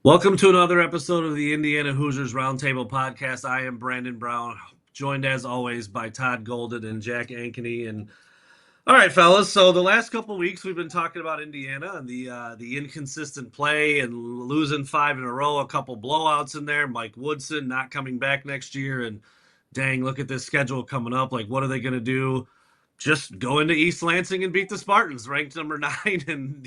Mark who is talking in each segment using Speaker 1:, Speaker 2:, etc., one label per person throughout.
Speaker 1: Welcome to another episode of the Indiana Hoosiers Roundtable podcast. I am Brandon Brown, joined as always by Todd Golden and Jack Ankony. And all right, fellas. So the last couple of weeks we've been talking about Indiana and the inconsistent play and losing 5 in a row, a couple blowouts in there. Mike Woodson not coming back next year, and dang, look at this schedule coming up. Like, what are they going to do? Just go into East Lansing and beat the Spartans, ranked number 9, and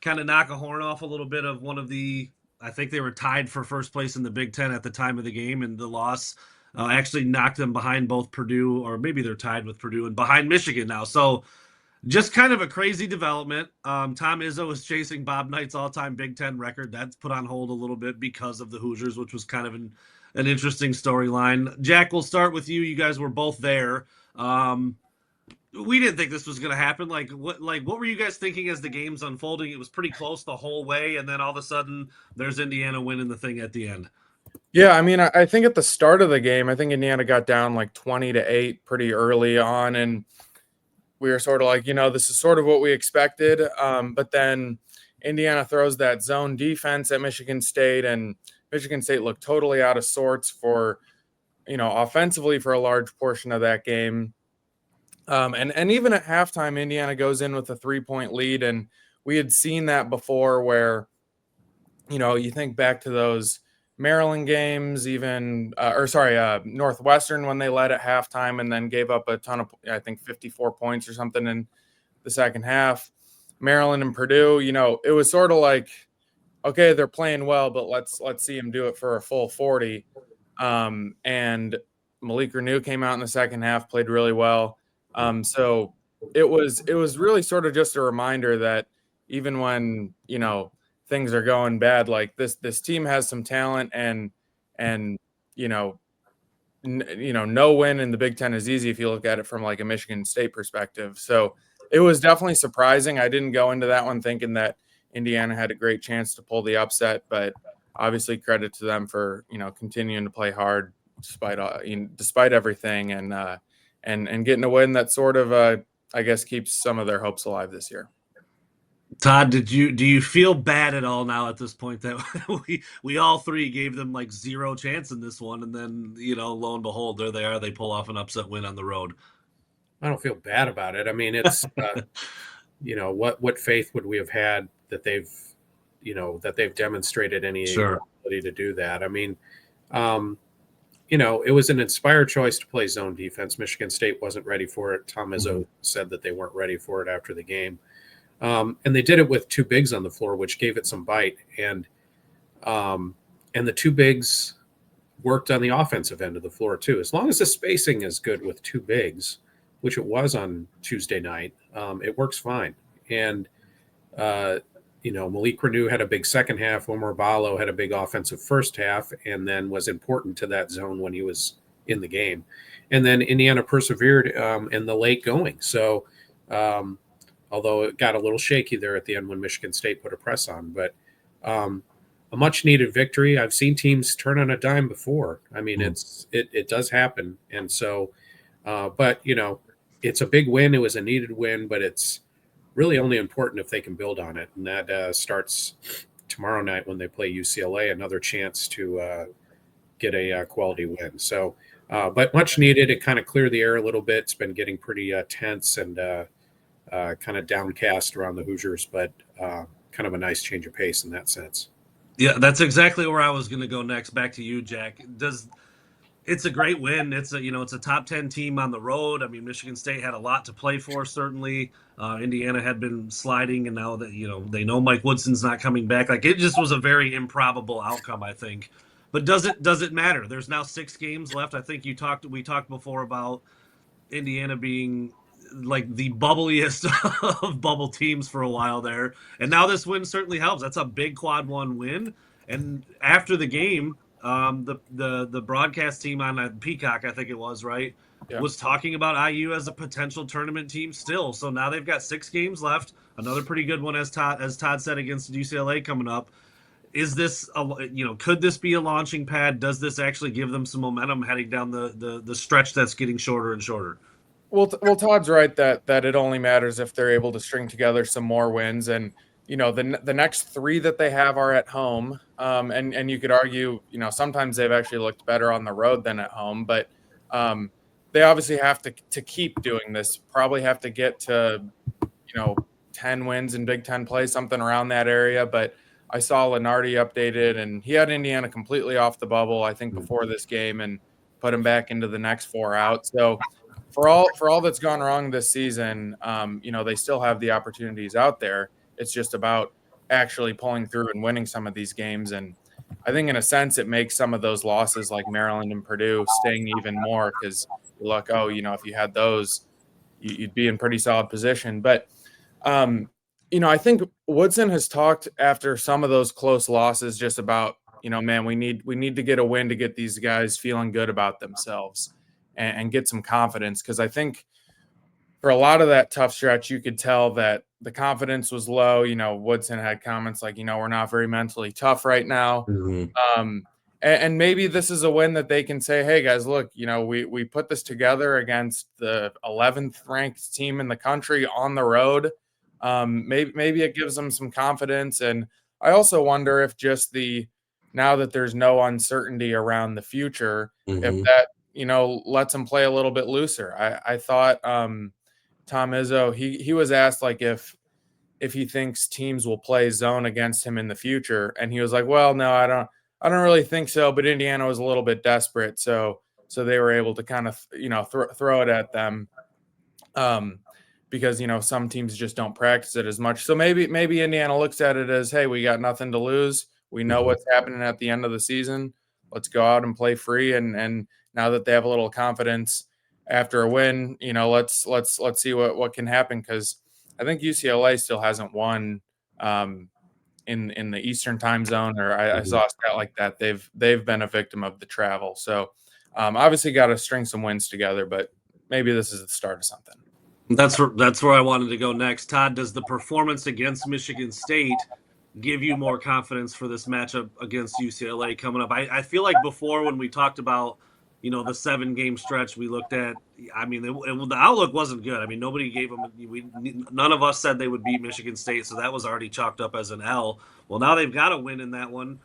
Speaker 1: kind of knock a horn off a little bit of one of the. I think they were tied for first place in the Big Ten at the time of the game, and the loss actually knocked them behind both Purdue, or maybe they're tied with Purdue and behind Michigan now. So just kind of a crazy development. Tom Izzo is chasing Bob Knight's all-time Big Ten record. That's put on hold a little bit because of the Hoosiers, which was kind of an interesting storyline. Jack, we'll start with you. You guys were both there. We didn't think this was going to happen. What were you guys thinking as the game's unfolding? It was pretty close the whole way, and then all of a sudden, there's Indiana winning the thing at the end.
Speaker 2: Yeah, I mean, I think at the start of the game, I think Indiana got down like 20-8 pretty early on, and we were sort of like, this is sort of what we expected. But then Indiana throws that zone defense at Michigan State, and Michigan State looked totally out of sorts for, offensively for a large portion of that game. And even at halftime, Indiana goes in with a 3-point lead, and we had seen that before where, you think back to those Maryland games, Northwestern when they led at halftime and then gave up a ton of, I think 54 points or something in the second half. Maryland and Purdue, it was sort of like, okay, they're playing well, but let's see them do it for a full 40. And Malik Renew came out in the second half, played really well. So it was really sort of just a reminder that even when, things are going bad, like this team has some talent and no win in the Big Ten is easy if you look at it from like a Michigan State perspective. So it was definitely surprising. I didn't go into that one thinking that Indiana had a great chance to pull the upset, but obviously credit to them for, continuing to play hard despite everything and getting a win that sort of, I guess, keeps some of their hopes alive this year.
Speaker 1: Todd, do you feel bad at all now at this point that we all three gave them like zero chance in this one, and then lo and behold, there they are. They pull off an upset win on the road.
Speaker 3: I don't feel bad about it. I mean, it's what faith would we have had that they've demonstrated any ability to do that? I mean, it was an inspired choice to play zone defense. Michigan State wasn't ready for it. Tom Izzo said that they weren't ready for it after the game. And they did it with 2 bigs on the floor, which gave it some bite. And the 2 bigs worked on the offensive end of the floor too. As long as the spacing is good with 2 bigs, which it was on Tuesday night, it works fine. And, Malik Renew had a big second half. Omer Ballo had a big offensive first half and then was important to that zone when he was in the game. And then Indiana persevered in the late going. So, although it got a little shaky there at the end when Michigan State put a press on. But a much-needed victory. I've seen teams turn on a dime before. I mean, it does happen. And so, but, it's a big win. It was a needed win, but it's really only important if they can build on it. And that starts tomorrow night when they play UCLA, another chance to get a quality win. So, but much needed. It kind of cleared the air a little bit. It's been getting pretty tense and kind of downcast around the Hoosiers, but kind of a nice change of pace in that sense.
Speaker 1: Yeah, that's exactly where I was going to go next. Back to you, Jack. It's a great win. It's a top 10 team on the road. I mean, Michigan State had a lot to play for, certainly. Indiana had been sliding, and now that they know Mike Woodson's not coming back. Like, it just was a very improbable outcome, I think. But does it matter? There's now 6 games left. I think we talked before about Indiana being like the bubbliest of bubble teams for a while there, and now this win certainly helps. That's a big quad 1 win. And after the game, the broadcast team on Peacock, I think it was, right, was talking about IU as a potential tournament team still. So now they've got 6 games left. Another pretty good one, as Todd said, against UCLA coming up. Is this could this be a launching pad? Does this actually give them some momentum heading down the stretch that's getting shorter and shorter?
Speaker 2: Well, Todd's right that it only matters if they're able to string together some more wins. And the next 3 that they have are at home. And you could argue, sometimes they've actually looked better on the road than at home, but they obviously have to keep doing this, probably have to get to, 10 wins in Big Ten play, something around that area. But I saw Lenardi updated, and he had Indiana completely off the bubble, I think, before this game, and put him back into the next 4 out. So for all that's gone wrong this season, they still have the opportunities out there. It's just about actually pulling through and winning some of these games. And I think in a sense, it makes some of those losses like Maryland and Purdue sting even more, because you look, if you had those, you'd be in pretty solid position. But, I think Woodson has talked after some of those close losses just about, man, we need to get a win to get these guys feeling good about themselves and get some confidence. Because I think for a lot of that tough stretch, you could tell that the confidence was low. Woodson had comments like, we're not very mentally tough right now.
Speaker 1: Mm-hmm.
Speaker 2: And maybe this is a win that they can say, hey, guys, look, we put this together against the 11th ranked team in the country on the road. Maybe it gives them some confidence. And I also wonder if just now that there's no uncertainty around the future, if that, lets them play a little bit looser. I thought Tom Izzo, he was asked like if he thinks teams will play zone against him in the future. And he was like, well, no, I don't really think so. But Indiana was a little bit desperate. So they were able to kind of, throw it at them. Because, some teams just don't practice it as much. So maybe Indiana looks at it as, hey, we got nothing to lose. We know what's happening at the end of the season. Let's go out and play free. And now that they have a little confidence after a win, let's see what can happen. Because I think UCLA still hasn't won in the Eastern time zone, or I saw a stat like that. They've been a victim of the travel. So obviously got to string some wins together, but maybe this is the start of something.
Speaker 1: That's where I wanted to go next. Todd, does the performance against Michigan State give you more confidence for this matchup against UCLA coming up? I feel like before, when we talked about, the 7-game stretch we looked at, the outlook wasn't good. Nobody gave them – none of us said they would beat Michigan State, so that was already chalked up as an L. Well, now they've got to win in that one.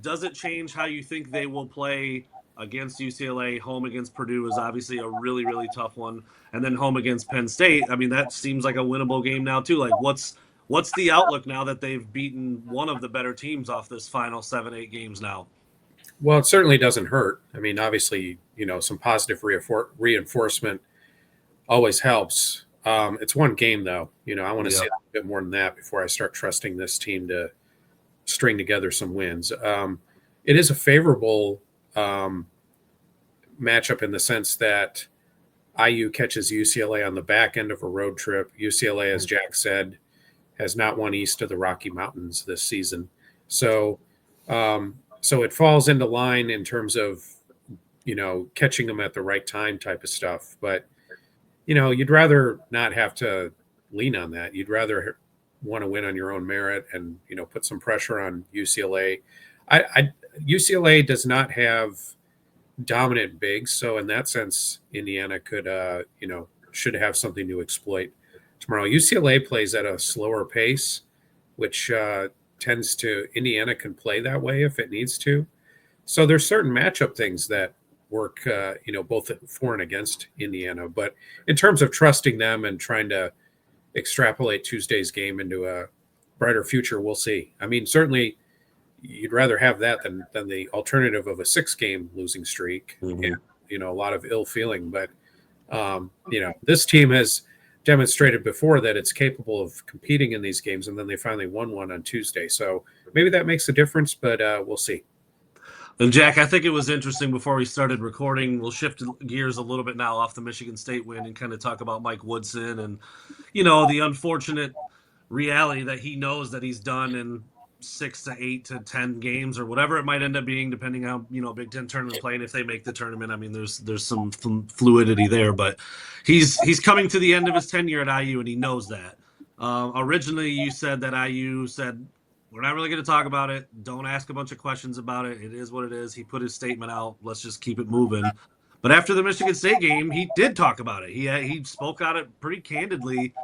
Speaker 1: Does it change how you think they will play against UCLA? Home against Purdue is obviously a really, really tough one. And then home against Penn State, that seems like a winnable game now too. Like, what's the outlook now that they've beaten one of the better teams off this final 7-8 games now?
Speaker 3: Well, it certainly doesn't hurt. Obviously, some positive reinforcement always helps. It's one game, though. I want to see a little bit more than that before I start trusting this team to string together some wins. It is a favorable matchup in the sense that IU catches UCLA on the back end of a road trip. UCLA, as Jack said, has not won east of the Rocky Mountains this season. So it falls into line in terms of, catching them at the right time type of stuff. But, you'd rather not have to lean on that. You'd rather want to win on your own merit and, put some pressure on UCLA. UCLA does not have dominant bigs. So in that sense, Indiana could, should have something to exploit tomorrow. UCLA plays at a slower pace, which tends to – Indiana can play that way if it needs to. So there's certain matchup things that work, both for and against Indiana. But in terms of trusting them and trying to extrapolate Tuesday's game into a brighter future, we'll see. Certainly you'd rather have that than the alternative of a 6-game losing streak and, a lot of ill feeling. But, this team has demonstrated before that it's capable of competing in these games, and then they finally won one on Tuesday. So maybe that makes a difference, but we'll see.
Speaker 1: And Jack, I think it was interesting before we started recording. We'll shift gears a little bit now off the Michigan State win and kind of talk about Mike Woodson and, the unfortunate reality that he knows that he's done in 6 to 8 to 10 games or whatever it might end up being, depending on Big Ten tournament play and if they make the tournament. There's some fluidity there, but he's coming to the end of his tenure at IU and he knows that. Originally, you said that IU said, we're not really going to talk about it. Don't ask a bunch of questions about it. It is what it is. He put his statement out. Let's just keep it moving. But after the Michigan State game, he did talk about it. He spoke out it pretty candidly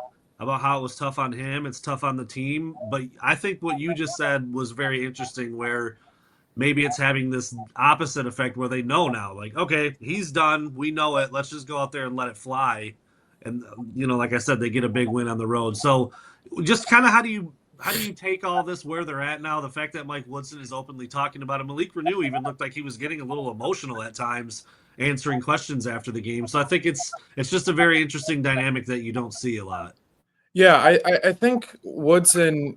Speaker 1: about how it was tough on him. It's tough on the team. But I think what you just said was very interesting, where maybe it's having this opposite effect where they know now, like, okay, he's done. We know it. Let's just go out there and let it fly. And, like I said, they get a big win on the road. So just kind of how do you take all this where they're at now? The fact that Mike Woodson is openly talking about it. Malik Renew even looked like he was getting a little emotional at times answering questions after the game. So I think it's just a very interesting dynamic that you don't see a lot.
Speaker 2: Yeah, I think Woodson,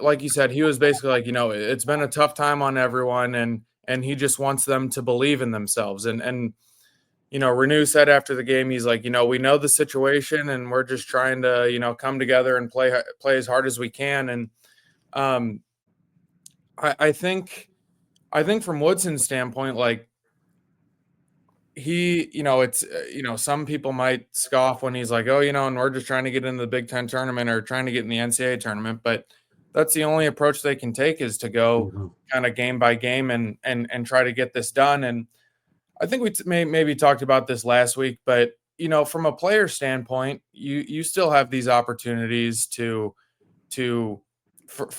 Speaker 2: like you said, he was basically like, it's been a tough time on everyone, and he just wants them to believe in themselves. And Renew said after the game, he's like, we know the situation, and we're just trying to, come together and play as hard as we can. And I think from Woodson's standpoint, like, he, it's, some people might scoff when he's like, oh, and we're just trying to get into the Big Ten tournament or trying to get in the NCAA tournament. But that's the only approach they can take, is to go kind of game by game and try to get this done. And I think we maybe talked about this last week, but, from a player standpoint, you still have these opportunities for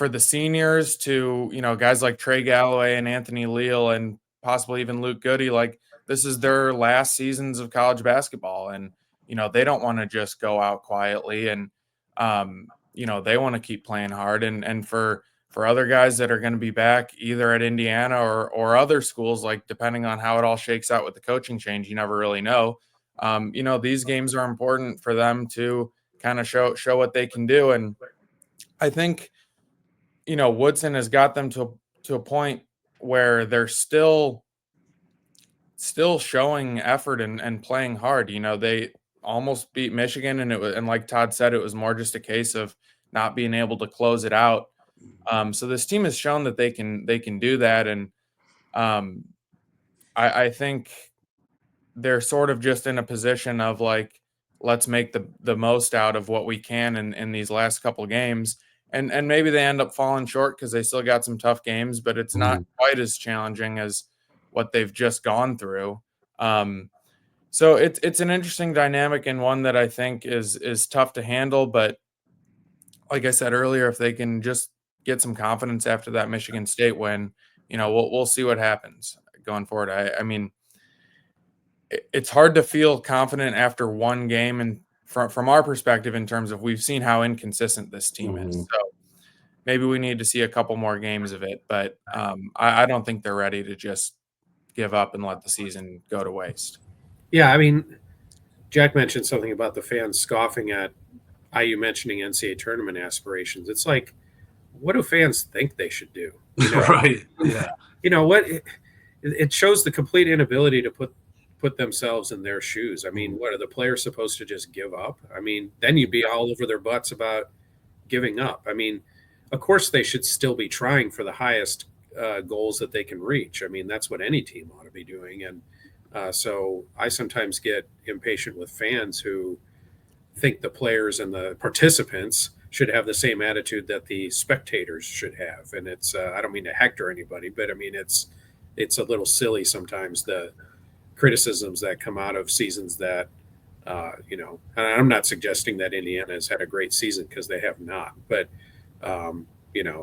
Speaker 2: the seniors to, guys like Trey Galloway and Anthony Leal and possibly even Luke Goody, like, this is their last seasons of college basketball. And, they don't want to just go out quietly, and, they want to keep playing hard. And for other guys that are going to be back either at Indiana or other schools, like, depending on how it all shakes out with the coaching change, you never really know. These games are important for them to kind of show what they can do. And I think, Woodson has got them to a point where they're still showing effort and playing hard. They almost beat Michigan, and like Todd said, it was more just a case of not being able to close it out. So this team has shown that they can do that. And I think they're sort of just in a position of, like, let's make the most out of what we can in these last couple of games. And maybe they end up falling short because they still got some tough games, but it's not quite as challenging as what they've just gone through. So it's an interesting dynamic, and one that I think is tough to handle. But like I said earlier, if they can just get some confidence after that Michigan State win, we'll see what happens going forward. I mean, it's hard to feel confident after one game, and from our perspective, in terms of, we've seen how inconsistent this team is. So maybe we need to see a couple more games of it, but I don't think they're ready to just give up and let the season go to waste.
Speaker 3: Yeah, I mean, Jack mentioned something about the fans scoffing at IU mentioning NCAA tournament aspirations. It's like, what do fans think they should do?
Speaker 1: Right. Yeah.
Speaker 3: What? It shows the complete inability to put themselves in their shoes. I mean, what are the players supposed to just give up? I mean, then you'd be all over their butts about giving up. I mean, of course they should still be trying for the highest goals that they can reach. I mean, that's what any team ought to be doing. And so I sometimes get impatient with fans who think the players and the participants should have the same attitude that the spectators should have. And it's I don't mean to hector anybody, but I mean, it's a little silly sometimes, the criticisms that come out of seasons that, and I'm not suggesting that Indiana has had a great season, because they have not, but,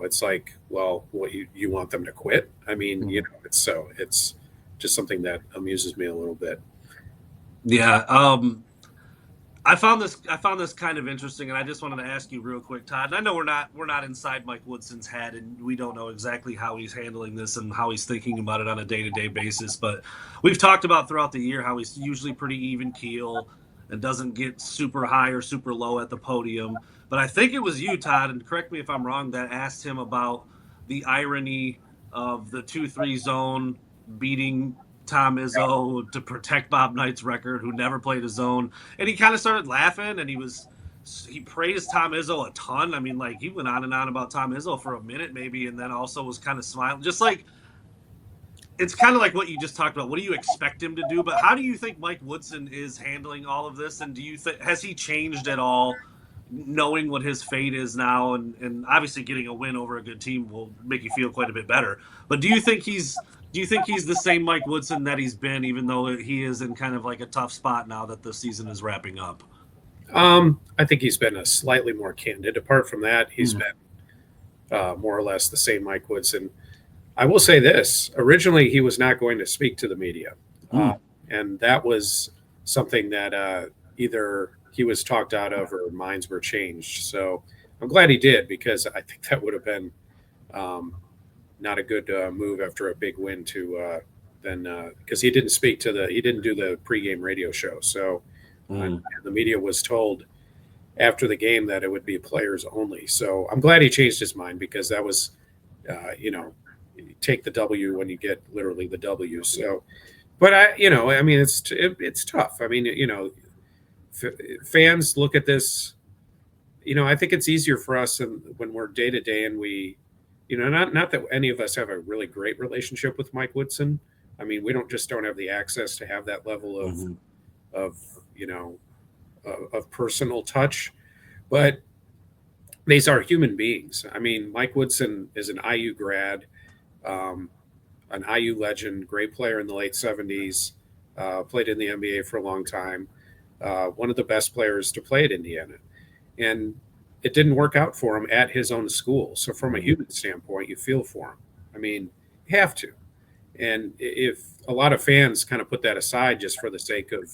Speaker 3: it's like, well, what, you want them to quit? I mean, it's just something that amuses me a little bit.
Speaker 1: Yeah. I found this kind of interesting, and I just wanted to ask you real quick, Todd. And I know we're not inside Mike Woodson's head, and we don't know exactly how he's handling this and how he's thinking about it on a day-to-day basis. But we've talked about throughout the year how he's usually pretty even keel and doesn't get super high or super low at the podium. But I think it was you, Todd, and correct me if I'm wrong, that asked him about the irony of the 2-3 zone beating Tom Izzo to protect Bob Knight's record, who never played a zone. And he kind of started laughing, and he praised Tom Izzo a ton. I mean, like, he went on and on about Tom Izzo for a minute maybe, and then also was kind of smiling. Just like, it's kind of like what you just talked about. What do you expect him to do? But how do you think Mike Woodson is handling all of this? And do you think, has he changed at all, knowing what his fate is now? And obviously getting a win over a good team will make you feel quite a bit better. But do you think he's the same Mike Woodson that he's been, even though he is in kind of like a tough spot now that the season is wrapping up?
Speaker 3: I think he's been a slightly more candid. Apart from that, he's been more or less the same Mike Woodson. I will say this: originally, he was not going to speak to the media, and that was something that either he was talked out of or minds were changed. So I'm glad he did, because I think that would have been not a good move after a big win to then because he didn't he didn't do the pregame radio show. So the media was told after the game that it would be players only. So I'm glad he changed his mind, because that was, you take the W when you get literally the W. So, but I mean, it's tough. I mean, fans look at this. I think it's easier for us when we're day to day, and we, not that any of us have a really great relationship with Mike Woodson. I mean, we don't have the access to have that level of of personal touch, but these are human beings. I mean, Mike Woodson is an IU grad, an IU legend, great player in the late 70s, played in the NBA for a long time, one of the best players to play at Indiana. And it didn't work out for him at his own school. So from a human standpoint, you feel for him. I mean, you have to. And if a lot of fans kind of put that aside just for the sake of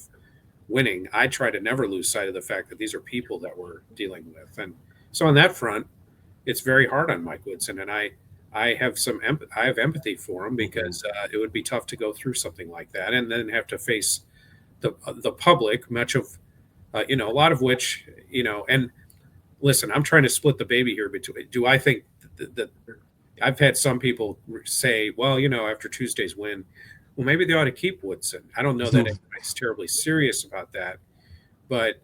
Speaker 3: winning, I try to never lose sight of the fact that these are people that we're dealing with. And so on that front, it's very hard on Mike Woodson. And I have empathy for him, because it would be tough to go through something like that and then have to face the public, much of, a lot of which, and listen, I'm trying to split the baby here between, do I think that I've had some people say, well, after Tuesday's win, well, maybe they ought to keep Woodson. I don't know that anybody's terribly serious about that, but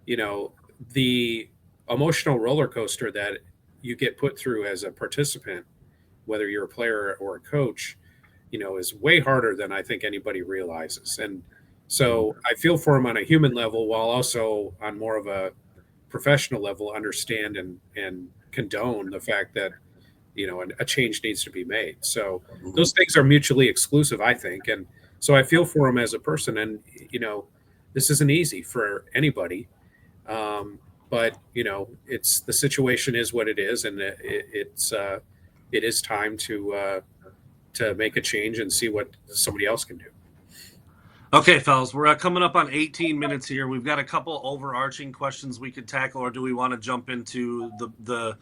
Speaker 3: the emotional roller coaster that you get put through as a participant, whether you're a player or a coach, is way harder than I think anybody realizes. And so I feel for him on a human level, while also on more of a professional level, understand and condone the fact that, a change needs to be made. So those things are mutually exclusive, I think. And so I feel for him as a person. And, this isn't easy for anybody. But, it's the situation is what it is. And it is time to make a change and see what somebody else can do.
Speaker 1: Okay, fellas, we're coming up on 18 minutes here. We've got a couple overarching questions we could tackle, or do we want to jump into the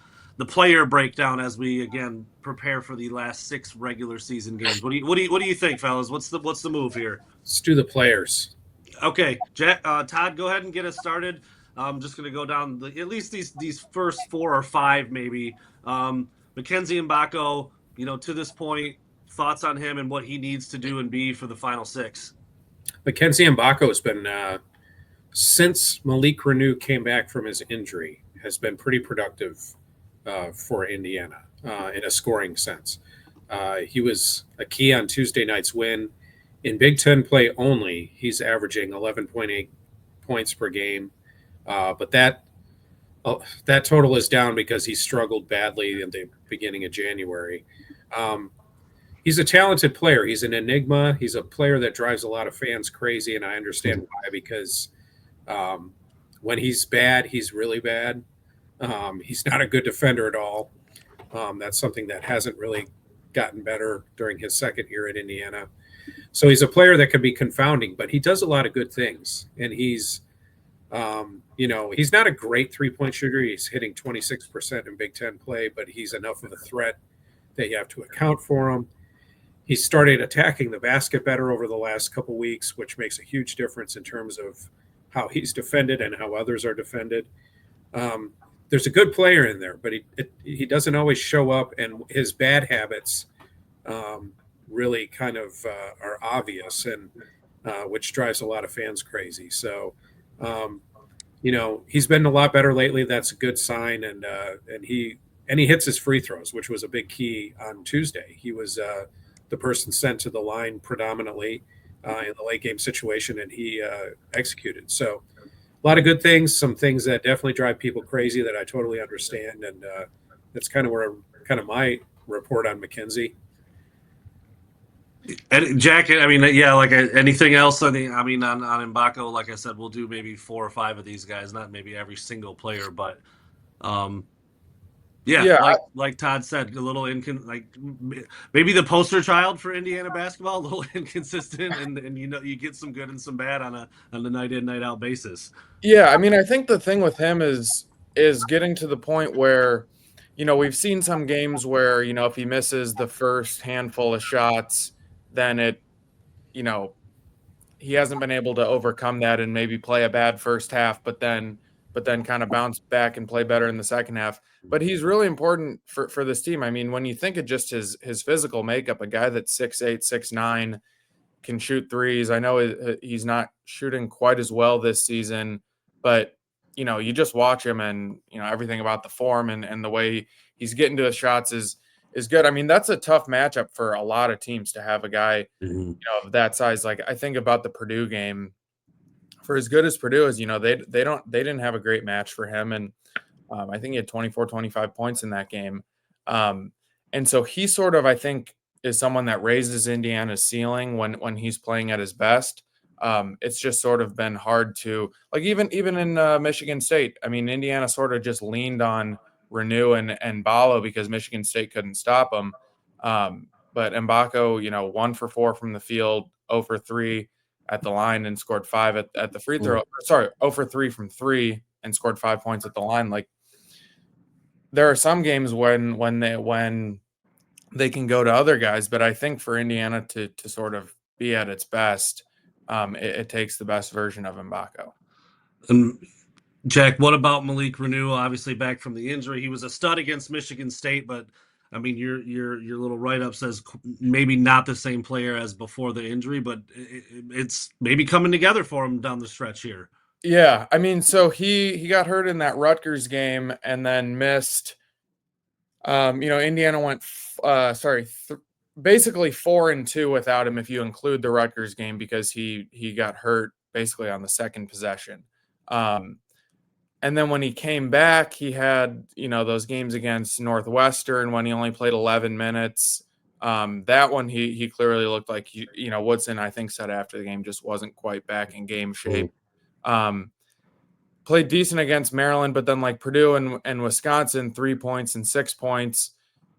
Speaker 1: player breakdown as we again prepare for the last 6 regular season games? What do you think, fellas? What's the move here?
Speaker 3: Let's do the players.
Speaker 1: Okay, Todd, go ahead and get us started. I'm just going to go down at least these first 4 or 5 maybe. Mackenzie Mbako, to this point, thoughts on him and what he needs to do and be for the final 6.
Speaker 3: Mackenzie Mbako has been, since Malik Renew came back from his injury, has been pretty productive for Indiana in a scoring sense. He was a key on Tuesday night's win. In Big Ten play only, he's averaging 11.8 points per game. But that total is down because he struggled badly in the beginning of January. He's a talented player. He's an enigma. He's a player that drives a lot of fans crazy, and I understand why, because when he's bad, he's really bad. He's not a good defender at all. That's something that hasn't really gotten better during his second year at Indiana. So he's a player that can be confounding, but he does a lot of good things. And he's, he's not a great three-point shooter. He's hitting 26% in Big Ten play, but he's enough of a threat that you have to account for him. He started attacking the basket better over the last couple weeks, which makes a huge difference in terms of how he's defended and how others are defended. There's a good player in there, but he doesn't always show up, and his bad habits really kind of are obvious, and which drives a lot of fans crazy. So, he's been a lot better lately. That's a good sign, and he hits his free throws, which was a big key on Tuesday. He was the person sent to the line predominantly in the late game situation, and he executed. So a lot of good things, some things that definitely drive people crazy that I totally understand. And that's kind of my report on Mackenzie.
Speaker 1: And Jack, I mean, yeah, like anything else? On Mbako, like I said, we'll do maybe 4 or 5 of these guys, not maybe every single player, but um, yeah,
Speaker 2: Yeah,
Speaker 1: like Todd said, a little maybe the poster child for Indiana basketball, a little inconsistent, and you get some good and some bad on a night in night out basis.
Speaker 2: yeah. I mean, I think the thing with him is getting to the point where, we've seen some games where, if he misses the first handful of shots, then you know, he hasn't been able to overcome that and maybe play a bad first half, but then kind of bounce back and play better in the second half. But he's really important for this team. I mean, when you think of just his physical makeup, a guy that's 6'8", 6'9", can shoot threes. I know he's not shooting quite as well this season, but you just watch him and everything about the form and the way he's getting to his shots is good. I mean, that's a tough matchup for a lot of teams to have a guy of that size. Like I think about the Purdue game. For as good as Purdue is, they didn't have a great match for him, and I think he had 24, 25 points in that game. Um, and so he sort of, I think, is someone that raises Indiana's ceiling when he's playing at his best. It's just sort of been hard to like even in Michigan State. I mean, Indiana sort of just leaned on Renew and Ballo because Michigan State couldn't stop him. But Mbako, 1 for 4 from the field, 0 for 3 at the line, and scored 5 at the free throw. Sorry, 0 for 3 from 3 and scored 5 points at the line. Like there are some games when they can go to other guys, but I think for Indiana to sort of be at its best, it takes the best version of Mbako.
Speaker 1: And Jack, what about Malik Renew? Obviously back from the injury, he was a stud against Michigan State, but I mean, your little write up says maybe not the same player as before the injury, but it's maybe coming together for him down the stretch here.
Speaker 2: Yeah, I mean, so he got hurt in that Rutgers game and then missed. Indiana went basically 4-2 without him if you include the Rutgers game because he got hurt basically on the second possession. And then when he came back, he had, those games against Northwestern when he only played 11 minutes. That one, he clearly looked like, Woodson, I think, said after the game just wasn't quite back in game shape. Played decent against Maryland, but then like Purdue and Wisconsin, 3 points and 6 points.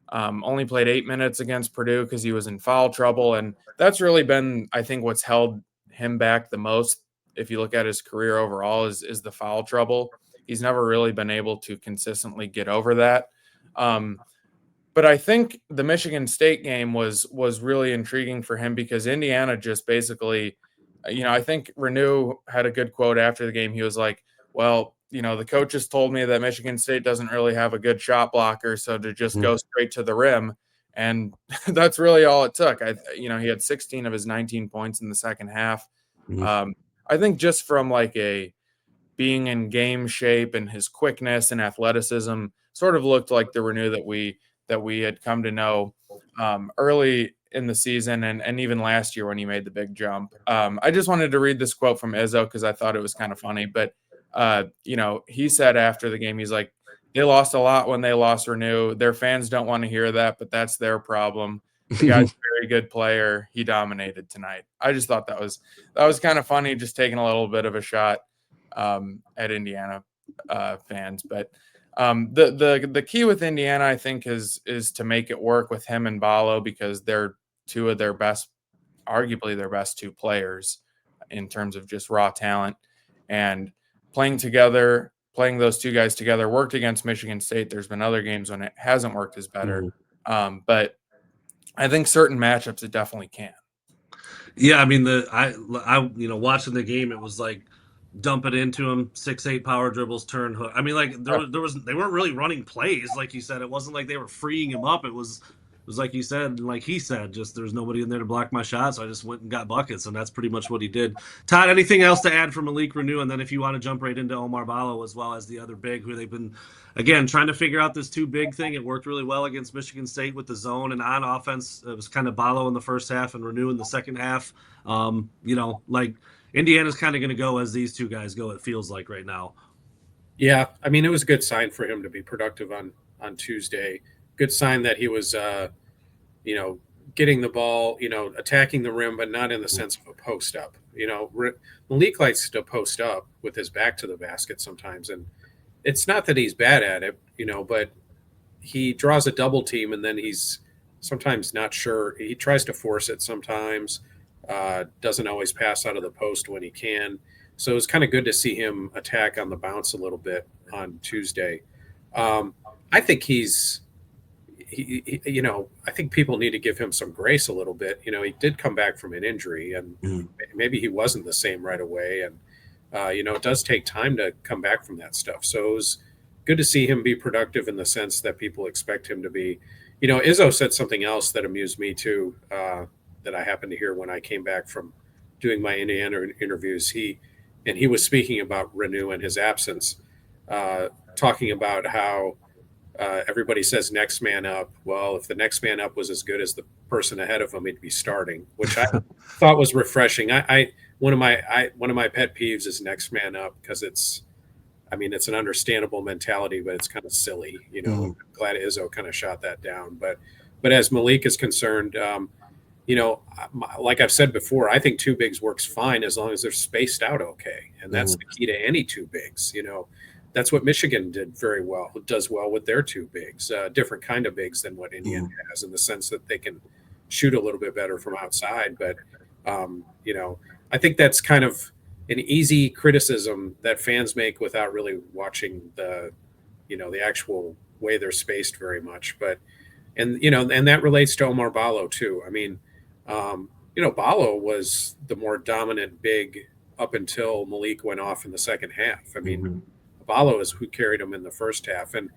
Speaker 2: Only played 8 minutes against Purdue because he was in foul trouble. And that's really been, I think, what's held him back the most. If you look at his career overall is the foul trouble. He's never really been able to consistently get over that. But I think the Michigan State game was really intriguing for him because Indiana just basically, I think Renew had a good quote after the game. He was like, well, the coaches told me that Michigan State doesn't really have a good shot blocker, so to just go straight to the rim. And that's really all it took. He had 16 of his 19 points in the second half. I think just from like being in game shape and his quickness and athleticism sort of looked like the Renew that we had come to know early in the season and even last year when he made the big jump. I just wanted to read this quote from Izzo because I thought it was kind of funny. But, he said after the game, he's like, they lost a lot when they lost Renew. Their fans don't want to hear that, but that's their problem. The guy's a very good player. He dominated tonight. I just thought that was kind of funny, just taking a little bit of a shot at Indiana fans. But the key with Indiana, I think, is to make it work with him and Ballo because they're two of their best, arguably their best two players in terms of just raw talent. And playing together, playing those two guys together worked against Michigan State. There's been other games when it hasn't worked as better. But I think certain matchups it definitely can.
Speaker 1: Yeah, I mean I watching the game, it was like dump it into him, 6'8" power dribbles, turn hook. I mean, like they weren't really running plays, like you said. It wasn't like they were freeing him up. It was like you said, and like he said, just there's nobody in there to block my shot, so I just went and got buckets, and that's pretty much what he did. Todd, anything else to add from Malik Renew? And then if you want to jump right into Omar Ballo as well as the other big, who they've been again trying to figure out this two big thing. It worked really well against Michigan State with the zone and on offense. It was kind of Ballo in the first half and Renew in the second half. Like Indiana's kind of going to go as these two guys go, it feels like right now.
Speaker 3: Yeah, I mean, it was a good sign for him to be productive on Tuesday. Good sign that he was, getting the ball, attacking the rim, but not in the sense of a post up. Malik likes to post up with his back to the basket sometimes, and it's not that he's bad at it, but he draws a double team and then he's sometimes not sure. He tries to force it sometimes, doesn't always pass out of the post when he can. So it's kind of good to see him attack on the bounce a little bit on Tuesday. I think I think people need to give him some grace a little bit. He did come back from an injury, and maybe he wasn't the same right away. And it does take time to come back from that stuff. So it was good to see him be productive in the sense that people expect him to be. Izzo said something else that amused me too, that I happened to hear when I came back from doing my Indiana interviews. He was speaking about Renew and his absence, talking about how everybody says next man up. Well, if the next man up was as good as the person ahead of him, he'd be starting, which I thought was refreshing. One of my pet peeves is next man up, because it's an understandable mentality, but it's kind of silly. I'm glad Izzo kind of shot that down. But as Malik is concerned, like I've said before, I think two bigs works fine as long as they're spaced out okay, and that's the key to any two bigs. That's what Michigan does well with their two bigs, different kind of bigs than what Indiana has, in the sense that they can shoot a little bit better from outside. But, I think that's kind of an easy criticism that fans make without really watching the actual way they're spaced very much. And that relates to Omar Ballo too. Ballo was the more dominant big up until Malik went off in the second half. Ballo is who carried him in the first half, and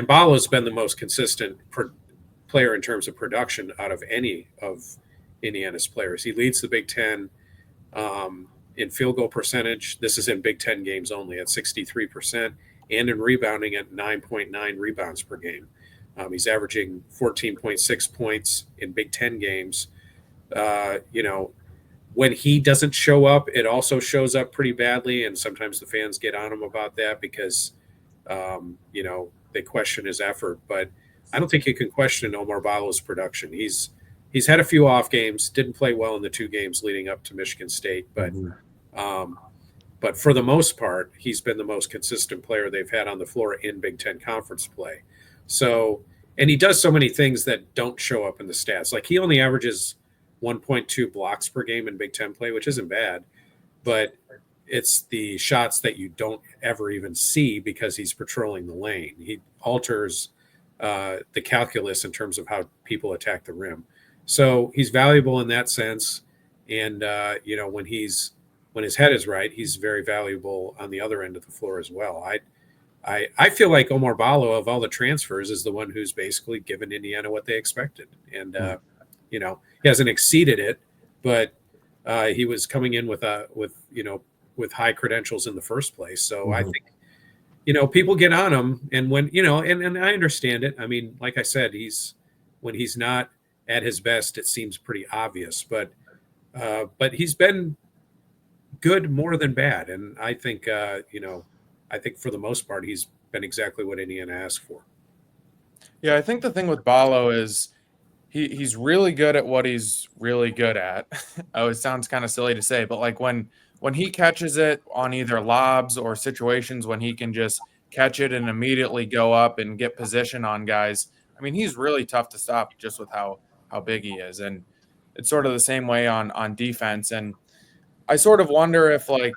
Speaker 3: Ballo's been the most consistent player in terms of production out of any of Indiana's players. He leads the Big Ten in field goal percentage. This is in Big Ten games only, at 63%, and in rebounding at 9.9 rebounds per game. He's averaging 14.6 points in Big Ten games. When he doesn't show up, it also shows up pretty badly, and sometimes the fans get on him about that because, they question his effort. But I don't think you can question Omar Ballo's production. He's had a few off games, didn't play well in the two games leading up to Michigan State, but for the most part, he's been the most consistent player they've had on the floor in Big Ten conference play. So, and he does so many things that don't show up in the stats. Like, he only averages 1.2 blocks per game in Big Ten play, which isn't bad, but it's the shots that you don't ever even see because he's patrolling the lane. He alters the calculus in terms of how people attack the rim. So he's valuable in that sense. And, when his head is right, he's very valuable on the other end of the floor as well. I feel like Omar Ballo, of all the transfers, is the one who's basically given Indiana what they expected. And, he hasn't exceeded it, but he was coming in with high credentials in the first place. So I think, people get on him, and when, and I understand it. Like I said, when he's not at his best, it seems pretty obvious, but he's been good more than bad. And I think, I think for the most part, he's been exactly what Indiana asked for.
Speaker 2: Yeah, I think the thing with Ballo is he's really good at what he's really good at. Oh, it sounds kind of silly to say, but like when he catches it on either lobs or situations when he can just catch it and immediately go up and get position on guys, he's really tough to stop just with how big he is. And it's sort of the same way on defense. And I sort of wonder if, like,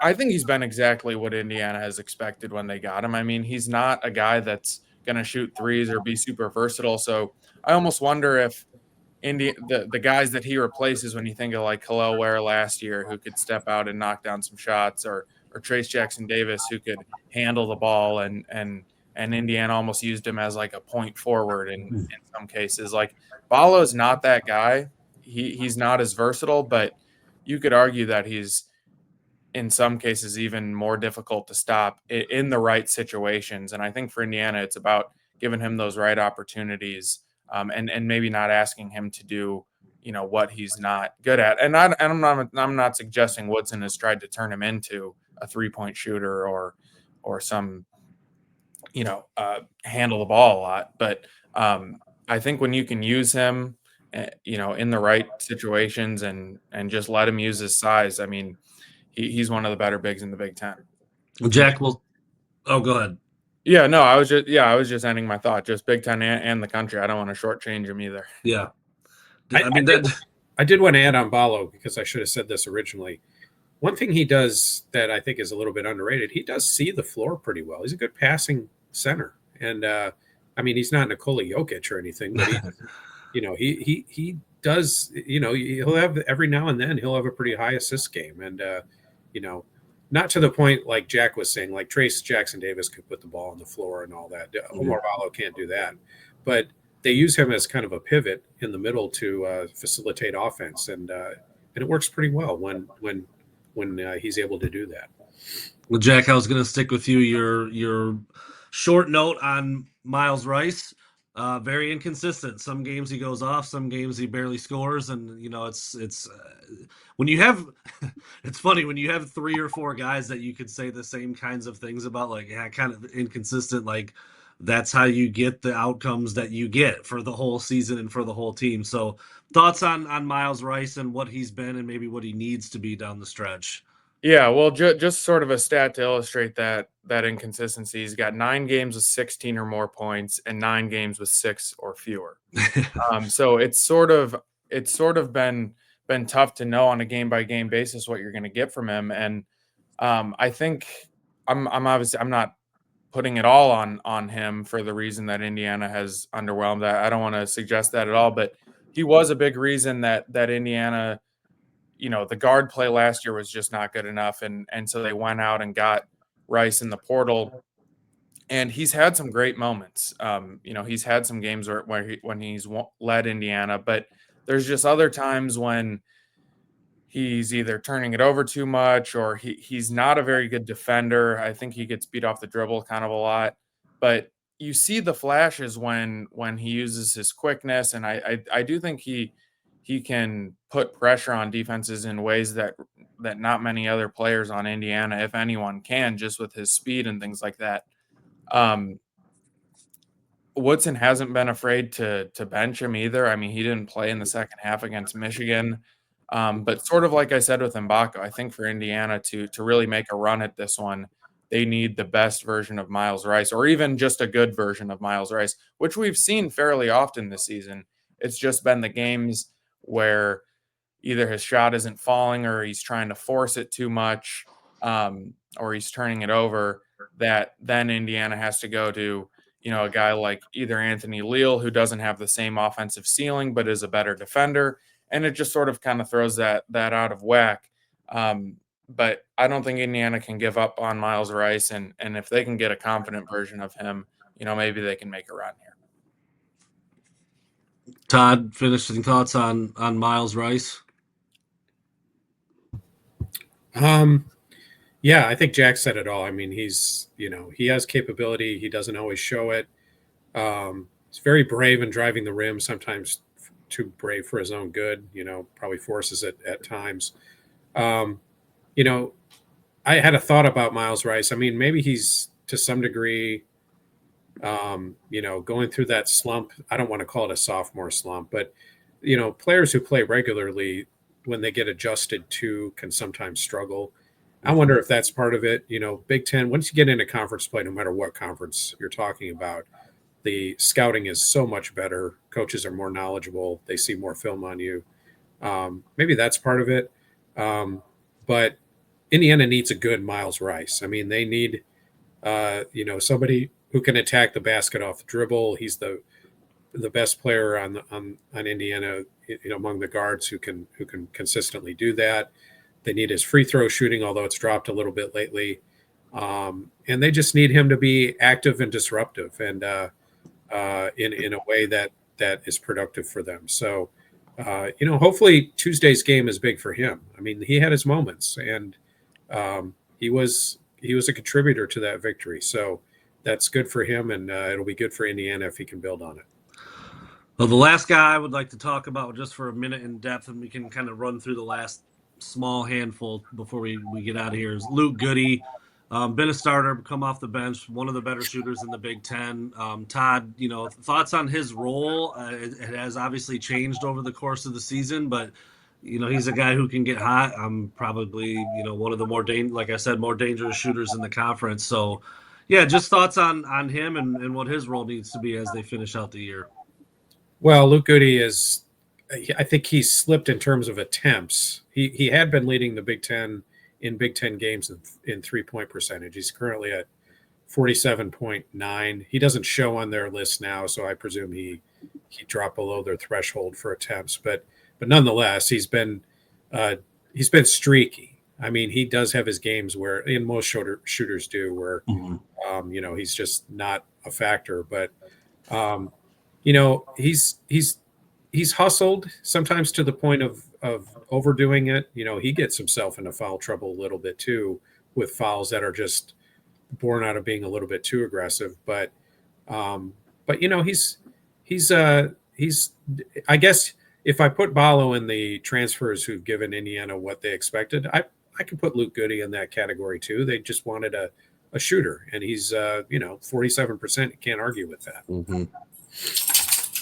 Speaker 2: I think he's been exactly what Indiana has expected when they got him. He's not a guy that's going to shoot threes or be super versatile. So I almost wonder if the guys that he replaces, when you think of like Hillel Ware last year, who could step out and knock down some shots, or Trace Jackson Davis, who could handle the ball, and Indiana almost used him as like a point forward in some cases. Like, Ballo's not that guy. He's not as versatile, but you could argue that he's in some cases even more difficult to stop in the right situations. And I think for Indiana, it's about giving him those right opportunities, and maybe not asking him to do, what he's not good at. And I'm not suggesting Woodson has tried to turn him into a 3-point shooter or some, handle the ball a lot. But I think when you can use him, in the right situations and just let him use his size, I mean, he's one of the better bigs in the Big Ten.
Speaker 1: Jack will. Oh, go ahead.
Speaker 2: Yeah, no, I was just ending my thought. Just Big Ten and the country. I don't want to shortchange him either.
Speaker 1: Yeah.
Speaker 3: I did want to add on Ballo because I should have said this originally. One thing he does that I think is a little bit underrated, he does see the floor pretty well. He's a good passing center. And, he's not Nikola Jokic or anything, but he does, he'll have every now and then he'll have a pretty high assist game. And, not to the point like Jack was saying, like Trace Jackson Davis could put the ball on the floor and all that. Omar Ballo can't do that. But they use him as kind of a pivot in the middle to facilitate offense. And it works pretty well when he's able to do that.
Speaker 1: Well, Jack, I was going to stick with you. Your short note on Miles Rice, very inconsistent. Some games he goes off, some games he barely scores, and it's when you have it's funny when you have 3 or 4 guys that you could say the same kinds of things about, like, yeah, kind of inconsistent. Like, that's how you get the outcomes that you get for the whole season and for the whole team. So, thoughts on Miles Rice and what he's been and maybe what he needs to be down the stretch.
Speaker 2: Yeah, well, just sort of a stat to illustrate that inconsistency. He's got 9 games with 16 or more points and 9 games with 6 or fewer. So it's sort of been tough to know on a game by game basis what you're going to get from him. And I think I'm not putting it all on him for the reason that Indiana has underwhelmed. I don't want to suggest that at all, but he was a big reason that Indiana, the guard play last year was just not good enough. And so they went out and got Rice in the portal, and he's had some great moments. He's had some games when he's led Indiana, but there's just other times when he's either turning it over too much or he's not a very good defender. I think he gets beat off the dribble kind of a lot, but you see the flashes when he uses his quickness. And I do think he can put pressure on defenses in ways that not many other players on Indiana, if anyone, can, just with his speed and things like that. Woodson hasn't been afraid to bench him either. I mean, he didn't play in the second half against Michigan. But sort of like I said with Mbako, I think for Indiana to really make a run at this one, they need the best version of Miles Rice, or even just a good version of Miles Rice, which we've seen fairly often this season. It's just been the games where either his shot isn't falling or he's trying to force it too much, or he's turning it over, that then Indiana has to go to, a guy like either Anthony Leal, who doesn't have the same offensive ceiling but is a better defender, and it just sort of kind of throws that out of whack. But I don't think Indiana can give up on Miles Rice, and if they can get a confident version of him, maybe they can make a run here.
Speaker 1: Todd, finishing thoughts on Miles Rice?
Speaker 3: Yeah, I think Jack said it all. I mean, he's, he has capability. He doesn't always show it. He's very brave in driving the rim, sometimes too brave for his own good, probably forces it at times. I had a thought about Miles Rice. I mean, maybe he's to some degree, going through that slump. I don't want to call it a sophomore slump, but, players who play regularly, when they get adjusted to, can sometimes struggle. I wonder if that's part of it. Big Ten, once you get into conference play, no matter what conference you're talking about, the scouting is so much better. Coaches are more knowledgeable. They see more film on you. Maybe that's part of it. But Indiana needs a good Miles Rice. I mean, they need, somebody who can attack the basket off the dribble. He's the best player on Indiana, among the guards who can consistently do that. They need his free throw shooting, although it's dropped a little bit lately. And they just need him to be active and disruptive and in a way that is productive for them. So, hopefully Tuesday's game is big for him. I mean, he had his moments, and he was a contributor to that victory. So that's good for him, and it'll be good for Indiana if he can build on it.
Speaker 1: Well, the last guy I would like to talk about just for a minute in depth, and we can kind of run through the last small handful before we get out of here, is Luke Goody. Been a starter, come off the bench, one of the better shooters in the Big Ten. Todd, thoughts on his role? It has obviously changed over the course of the season, but he's a guy who can get hot. I'm probably one of the like I said, more dangerous shooters in the conference. So, yeah, just thoughts on him and what his role needs to be as they finish out the year.
Speaker 3: Well, Luke Goody I think he's slipped in terms of attempts. He had been leading the Big Ten in Big Ten games in 3-point percentage. He's currently at 47.9. He doesn't show on their list now, so I presume he dropped below their threshold for attempts. But nonetheless, he's been streaky. I mean, he does have his games where, and most shooters do, where he's just not a factor. But he's hustled sometimes to the point of overdoing it. He gets himself into foul trouble a little bit too, with fouls that are just born out of being a little bit too aggressive. But he's I guess if I put Ballo in the transfers who've given Indiana what they expected, I could put Luke Goody in that category too. They just wanted a shooter, and he's 47%. You can't argue with that.
Speaker 1: Mm-hmm.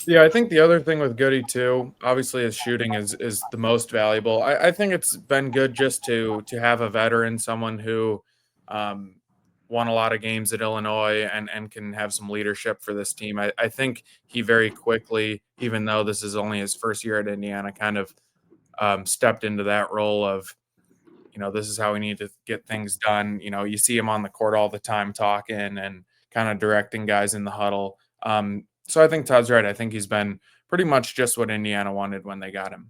Speaker 2: Yeah, I think the other thing with Goody too, obviously his shooting is the most valuable. I think it's been good just to have a veteran, someone who won a lot of games at Illinois and can have some leadership for this team. I think he very quickly, even though this is only his first year at Indiana, kind of stepped into that role of, this is how we need to get things done. You see him on the court all the time talking and kind of directing guys in the huddle. So I think Todd's right. I think he's been pretty much just what Indiana wanted when they got him.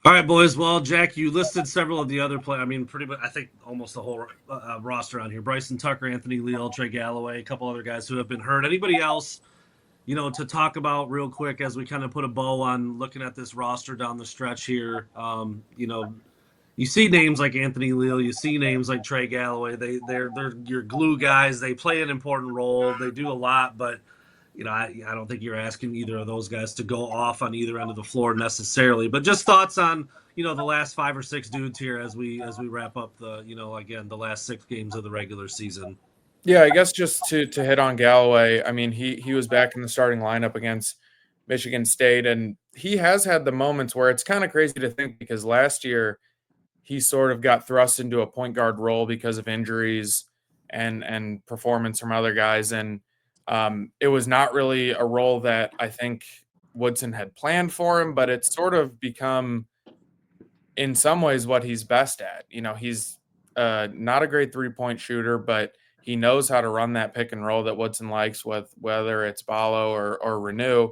Speaker 1: All right, boys. Well, Jack, you listed several of the other players. I mean, pretty much, I think almost the whole roster on here. Bryson Tucker, Anthony Leal, Trey Galloway, a couple other guys who have been hurt. Anybody else, to talk about real quick as we kind of put a bow on looking at this roster down the stretch here? You see names like Anthony Leal, you see names like Trey Galloway. They're your glue guys. They play an important role. They do a lot, but I don't think you're asking either of those guys to go off on either end of the floor necessarily. But just thoughts on the last 5 or 6 dudes here as we wrap up the again the last 6 games of the regular season.
Speaker 2: Yeah, I guess just to hit on Galloway. I mean, he was back in the starting lineup against Michigan State, and he has had the moments where it's kind of crazy to think, because last year he sort of got thrust into a point guard role because of injuries and performance from other guys. And it was not really a role that I think Woodson had planned for him, but it's sort of become in some ways what he's best at. He's not a great 3-point shooter, but he knows how to run that pick and roll that Woodson likes, with whether it's Ballo or Renew.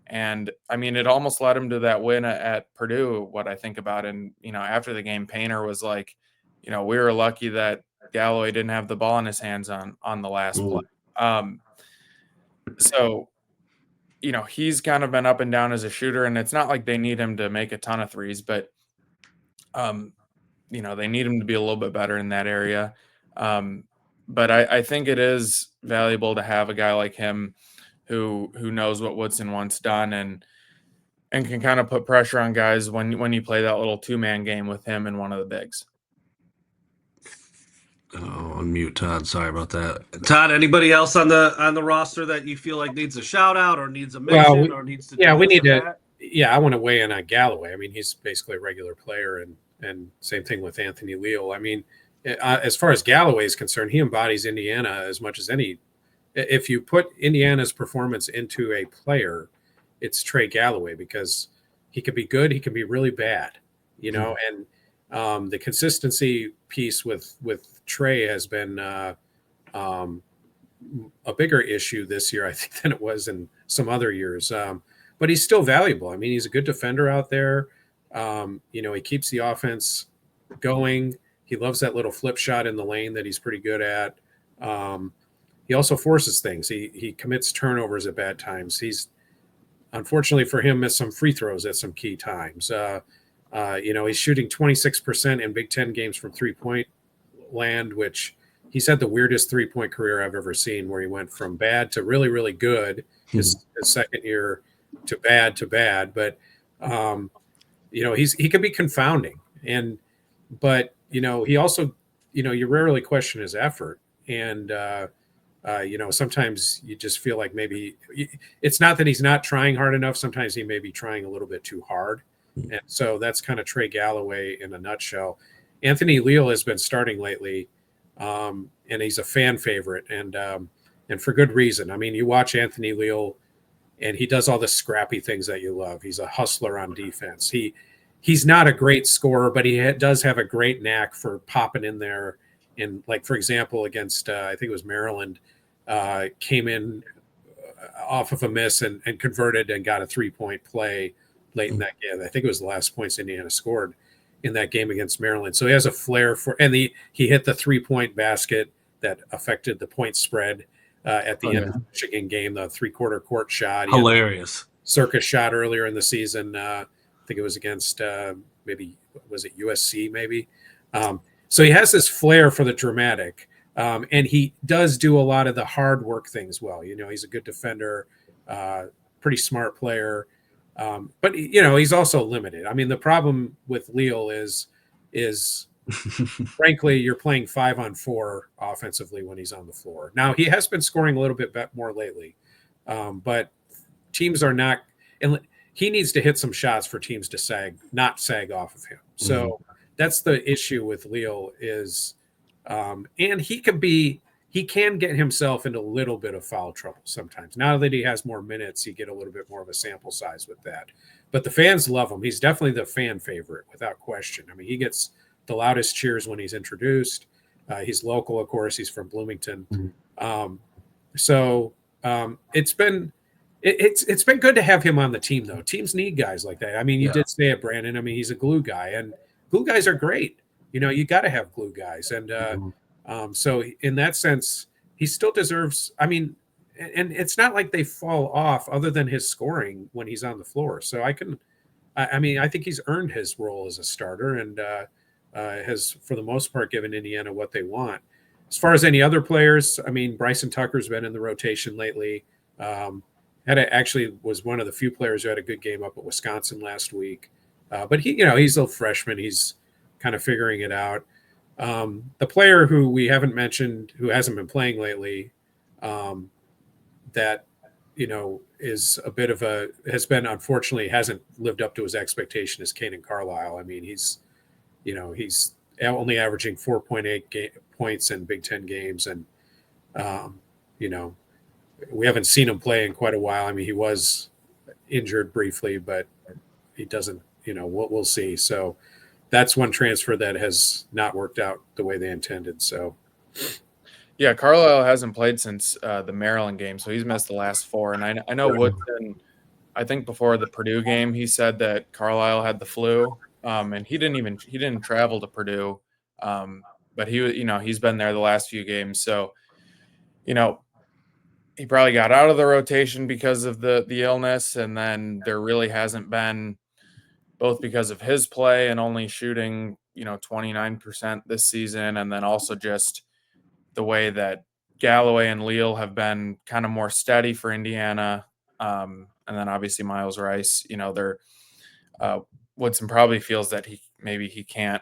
Speaker 2: And I mean, it almost led him to that win at Purdue. What I think about, and after the game, Painter was like, we were lucky that Galloway didn't have the ball in his hands on the last play. So, he's kind of been up and down as a shooter, and it's not like they need him to make a ton of threes, but they need him to be a little bit better in that area. But I think it is valuable to have a guy like him who knows what Woodson wants done and can kind of put pressure on guys when you play that little 2-man game with him and one of the bigs.
Speaker 1: Oh, unmute Todd. Sorry about that. Todd, anybody else on the roster that you feel like needs a shout out or needs a mention or needs to?
Speaker 3: Yeah, we need to. Yeah, I want to weigh in on Galloway. I mean, he's basically a regular player, and same thing with Anthony Leal. I mean, as far as Galloway is concerned, he embodies Indiana as much as any. If you put Indiana's performance into a player, it's Trey Galloway, because he can be good, he can be really bad, and the consistency piece with Trey has been a bigger issue this year, I think, than it was in some other years. But he's still valuable. I mean, he's a good defender out there. He keeps the offense going. He loves that little flip shot in the lane that he's pretty good at. He also forces things. He commits turnovers at bad times. He's, unfortunately for him, missed some free throws at some key times. He's shooting 26% in Big Ten games from 3-point land, which he's had the weirdest 3-point career I've ever seen, where he went from bad to really, really good his second year to bad. But, he can be confounding. But he also you rarely question his effort. And, sometimes you just feel like maybe it's not that he's not trying hard enough. Sometimes he may be trying a little bit too hard. And so that's kind of Trey Galloway in a nutshell. Anthony Leal has been starting lately, and he's a fan favorite, and for good reason. I mean, you watch Anthony Leal, and he does all the scrappy things that you love. He's a hustler on defense. He's not a great scorer, but he does have a great knack for popping in there. And like, for example, against I think it was Maryland, came in off of a miss and converted and got a 3-point play late in that game. I think it was the last points Indiana scored in that game against Maryland. So he has a flair for, and he hit the 3-point basket that affected the point spread at the end of the Michigan game, the 3-quarter court shot.
Speaker 1: Hilarious.
Speaker 3: Circus shot earlier in the season. I think it was against maybe, was it USC maybe? So he has this flair for the dramatic, and he does do a lot of the hard work things well. He's a good defender, pretty smart player. But he's also limited. I mean, the problem with Leal is frankly, you're playing 5-on-4 offensively when he's on the floor. Now he has been scoring a little bit more lately, but teams are not, and he needs to hit some shots for teams to not sag off of him. So that's the issue with Leal is, and he can get himself into a little bit of foul trouble sometimes. Now that he has more minutes, you get a little bit more of a sample size with that. But the fans love him. He's definitely the fan favorite without question. I mean, he gets the loudest cheers when he's introduced. He's local, of course. He's from Bloomington. It's been good to have him on the team, though. Teams need guys like that. I mean, you did say it, Brandon. I mean, he's a glue guy, and glue guys are great. You got to have glue guys, and so in that sense, he still deserves. I mean, and it's not like they fall off other than his scoring when he's on the floor. So I think he's earned his role as a starter, and has, for the most part, given Indiana what they want. As far as any other players, I mean, Bryson Tucker's been in the rotation lately. Actually was one of the few players who had a good game up at Wisconsin last week. But he's a freshman. He's kind of figuring it out. The player who we haven't mentioned, who hasn't been playing lately, that is a bit of unfortunately hasn't lived up to his expectation, is Kaden Carlisle. I mean, he's only averaging 4.8 points in Big Ten games, and we haven't seen him play in quite a while. I mean, he was injured briefly, but he doesn't. We'll see. So that's one transfer that has not worked out the way they intended. So,
Speaker 2: yeah, Carlisle hasn't played since the Maryland game, so he's missed the last 4. And I know Woodson, I think before the Purdue game, he said that Carlisle had the flu, and he didn't travel to Purdue, but he's been there the last few games, so he probably got out of the rotation because of the illness, and then there really hasn't been, both because of his play and only shooting 29% this season, and then also just the way that Galloway and Leal have been kind of more steady for Indiana, and then obviously Miles Rice. Woodson probably feels that he can't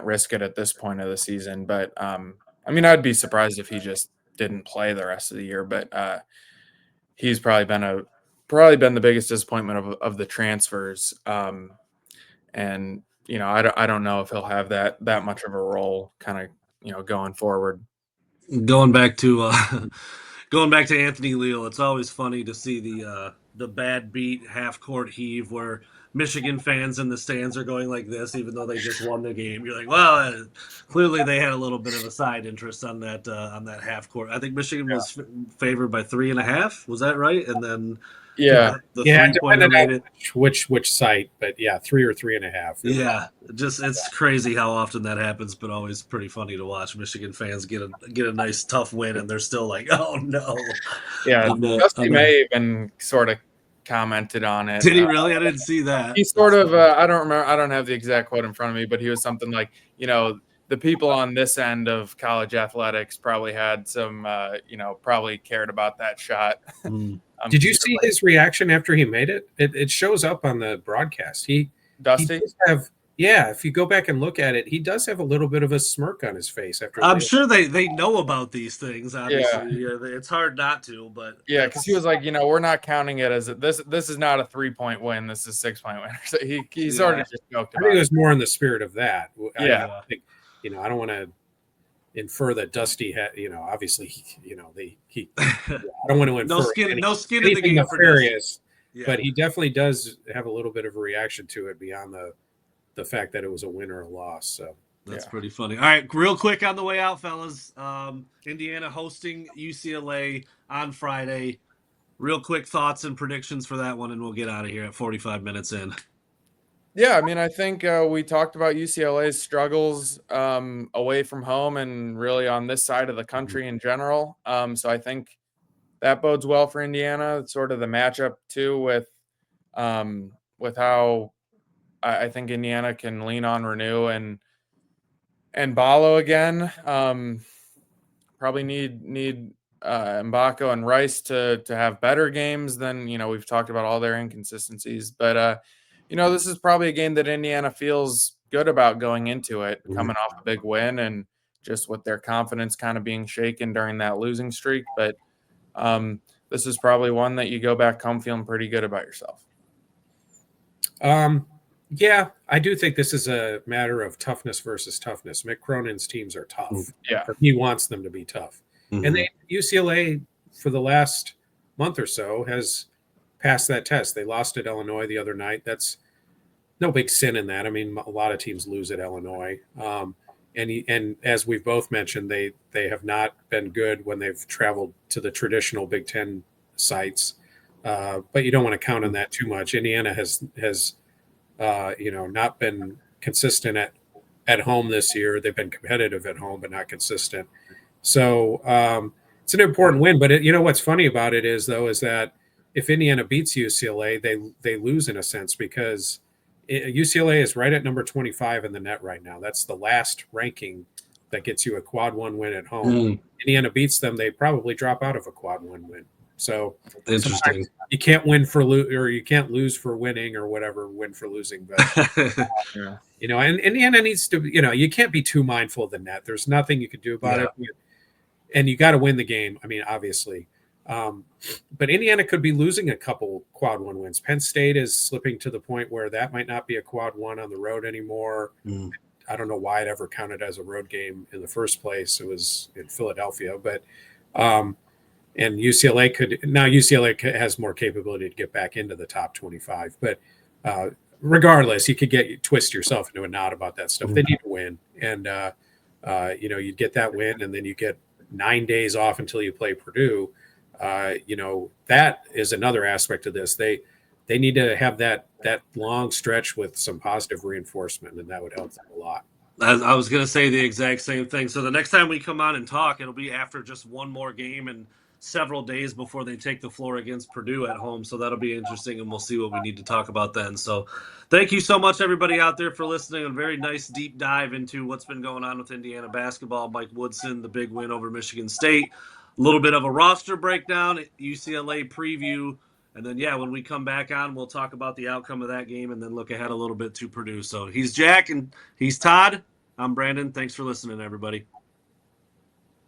Speaker 2: risk it at this point of the season, but I'd be surprised if he just didn't play the rest of the year. But he's probably been the biggest disappointment of the transfers, and I don't know if he'll have that much of a role kind of going forward.
Speaker 1: Going back to Anthony Leal, it's always funny to see the bad beat half court heave where Michigan fans in the stands are going like this, even though they just won the game. You're like, well, clearly they had a little bit of a side interest on that half court. I think Michigan was favored by 3.5. Was that right? And then the 3-pointer made it.
Speaker 3: Which site? But 3 or 3.5.
Speaker 1: Yeah, it's crazy how often that happens, but always pretty funny to watch Michigan fans get a nice tough win, and they're still like, oh no.
Speaker 2: Yeah, Dusty May even sort of commented on it.
Speaker 1: Did he really? I didn't see that.
Speaker 2: He sort of I don't remember. I don't have the exact quote in front of me, but he was something like, the people on this end of college athletics probably had some, probably cared about that shot.
Speaker 3: Did you see his reaction after he made it? It shows up on the broadcast.
Speaker 2: Dusty?
Speaker 3: Yeah, if you go back and look at it, he does have a little bit of a smirk on his face after.
Speaker 1: I'm sure they know about these things.
Speaker 2: Yeah.
Speaker 1: Obviously, it's hard not to. But
Speaker 2: Yeah, because he was like, we're not counting it as this. This is not a 3-point win. This is 6-point win. So he sort of just joked
Speaker 3: I
Speaker 2: about
Speaker 3: think it
Speaker 2: it.
Speaker 3: was more in the spirit of that.
Speaker 2: Yeah.
Speaker 3: I think, I don't want to infer that Dusty had, obviously, he I don't want to infer
Speaker 1: no skin in the game
Speaker 3: nefarious,
Speaker 1: for Dusty.
Speaker 3: but he definitely does have a little bit of a reaction to it beyond the fact that it was a win or a loss. So
Speaker 1: that's pretty funny. All right, real quick on the way out, fellas. Indiana hosting UCLA on Friday. Real quick thoughts and predictions for that one, and we'll get out of here at 45 minutes in.
Speaker 2: Yeah, I mean, I think we talked about UCLA's struggles away from home and really on this side of the country in general. So I think that bodes well for Indiana. It's sort of the matchup too with how I think Indiana can lean on Renew and Ballo again. Probably need Mbako and Rice to have better games than, we've talked about all their inconsistencies. But, this is probably a game that Indiana feels good about going into it, coming off a big win and just with their confidence kind of being shaken during that losing streak. But this is probably one that you go back home feeling pretty good about yourself.
Speaker 3: Yeah, I do think this is a matter of toughness versus toughness. Mick Cronin's teams are tough.
Speaker 2: Yeah.
Speaker 3: Or he wants them to be tough. And UCLA for the last month or so has passed that test. They lost at Illinois the other night. That's no big sin in that. I mean, a lot of teams lose at Illinois. And as we've both mentioned, they have not been good when they've traveled to the traditional Big Ten sites. But you don't want to count on that too much. Indiana has not been consistent at home this year. They've been competitive at home, but not consistent. So it's an important win. But what's funny about it is that if Indiana beats UCLA, they lose in a sense because UCLA is right at number 25 in the net right now. That's the last ranking that gets you a quad one win at home. Indiana beats them, they probably drop out of a quad one win. So
Speaker 1: interesting.
Speaker 3: You can't win for or you can't lose for winning or whatever, win for losing. But and Indiana needs to, you can't be too mindful of the net. There's nothing you can do about it. And you got to win the game. I mean, obviously. But Indiana could be losing a couple quad one wins. Penn State is slipping to the point where that might not be a quad one on the road anymore. I don't know why it ever counted as a road game in the first place. It was in Philadelphia, but and UCLA has more capability to get back into the top 25. But regardless, you could twist yourself into a knot about that stuff. They need to win, and you get that win, and then you get 9 days off until you play Purdue. That is another aspect of this. They need to have that long stretch with some positive reinforcement, and that would help them a lot.
Speaker 1: I was going to say the exact same thing. So the next time we come on and talk, it'll be after just one more game and several days before they take the floor against Purdue at home. So that'll be interesting, and we'll see what we need to talk about then. So thank you so much, everybody out there, for listening. A very nice deep dive into what's been going on with Indiana basketball. Mike Woodson, the big win over Michigan State. A little bit of a roster breakdown, UCLA preview, and then, when we come back on, we'll talk about the outcome of that game and then look ahead a little bit to Purdue. So he's Jack and he's Todd. I'm Brandon. Thanks for listening, everybody.